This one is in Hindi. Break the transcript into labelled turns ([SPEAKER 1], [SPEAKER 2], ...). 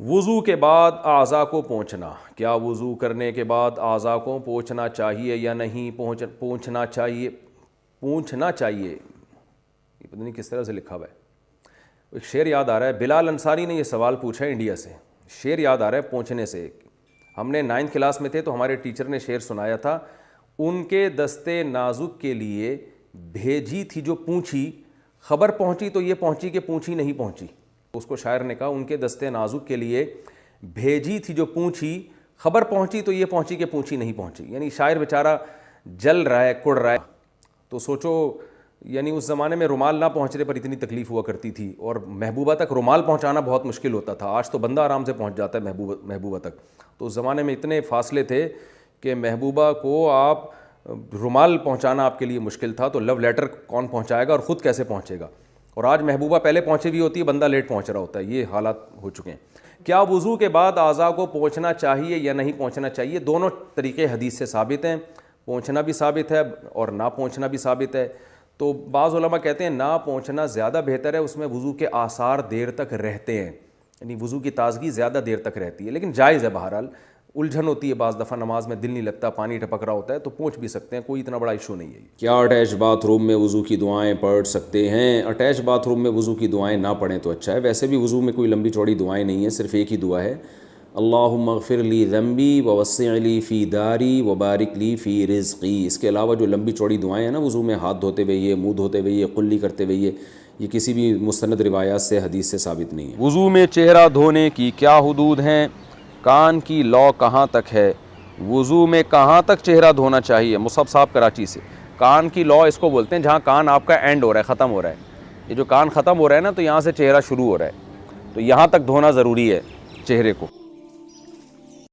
[SPEAKER 1] वुज़ू के बाद आज़ा को पोंछना, क्या वुज़ू करने के बाद आज़ा को पोंछना चाहिए या नहीं? पोंछना चाहिए, पूछना चाहिए, ये पता नहीं किस तरह से लिखा हुआ है। एक शेर याद आ रहा है, बिलाल अंसारी ने ये सवाल पूछा है इंडिया से। शेर याद आ रहा है पोंछने से। हमने 9th क्लास में थे तो हमारे टीचर ने शेर सुनाया था, उनके दस्ते नाजुक के लिए भेजी थी जो पूंछी, खबर पहुंची तो ये पहुंची कि पूंछी नहीं पहुंची। उसको शायर ने कहा, उनके दस्ते नाजुक के लिए भेजी थी जो पूंछी, खबर पहुंची तो ये पहुंची कि पूंछी नहीं पहुंची। यानी शायर बेचारा जल रहा है, कुड़ रहा है। तो सोचो, यानी उस ज़माने में रुमाल ना पहुंचने पर इतनी तकलीफ़ हुआ करती थी और महबूबा तक रुमाल पहुंचाना बहुत मुश्किल होता था। आज तो बंदा आराम से पहुंच जाता है महबूबा तक। तो उस ज़माने में इतने फासले थे कि महबूबा को आप रुमाल पहुंचाना आपके लिए मुश्किल था। तो लव लेटर कौन पहुंचाएगा और ख़ुद कैसे पहुंचेगा। और आज महबूबा पहले पहुंची भी होती है, बंदा लेट पहुंच रहा होता है। ये हालात हो चुके हैं। क्या वुज़ू के बाद आज़ा को पोंछना चाहिए या नहीं पोंछना चाहिए? दोनों तरीके हदीस से साबित हैं। पोंछना भी साबित है और ना पोंछना भी साबित है। तो बाज़ उलमा कहते हैं ना पोंछना ज़्यादा बेहतर है, उसमें वुज़ू के आसार देर तक रहते हैं, यानी वुज़ू की ताज़गी ज़्यादा देर तक रहती है। लेकिन जायज़ है, बहरहाल उलझन होती है बाज़ दफ़ा, नमाज में दिल नहीं लगता, पानी टपक रहा होता है, तो पोंछ भी सकते हैं, कोई इतना बड़ा इशू नहीं है।
[SPEAKER 2] क्या अटैच बाथरूम में वज़ू की दुआएं पढ़ सकते हैं? अटैच बाथरूम में वज़ू की दुआएं ना पढ़ें तो अच्छा है। वैसे भी वज़ू में कोई लंबी चौड़ी दुआएं नहीं है, सिर्फ़ एक ही दुआ है, अल्लाहुम्मा अग़फ़िर ली ज़ंबी व वस्सिअ ली फ़ी दारी व बारिक ली फ़ी रिज़्क़ी। इसके अलावा जो लंबी चौड़ी दुआएं हैं ना वज़ू में, हाथ धोते हुए ये, मुँह धोते हुए ये, कुल्ली करते हुए ये किसी भी मुस्तनद रिवायात से, हदीस से साबित नहीं है।
[SPEAKER 1] वुज़ू में चेहरा धोने की क्या हुदूद हैं? कान की लौ कहाँ तक है? वुज़ू में कहाँ तक चेहरा धोना चाहिए? मुसब साहब कराची से। कान की लौ इसको बोलते हैं जहाँ कान आपका एंड हो रहा है, ख़त्म हो रहा है। ये जो कान ख़त्म हो रहा है ना, तो यहाँ से चेहरा शुरू हो रहा है, तो यहाँ तक धोना ज़रूरी है चेहरे को।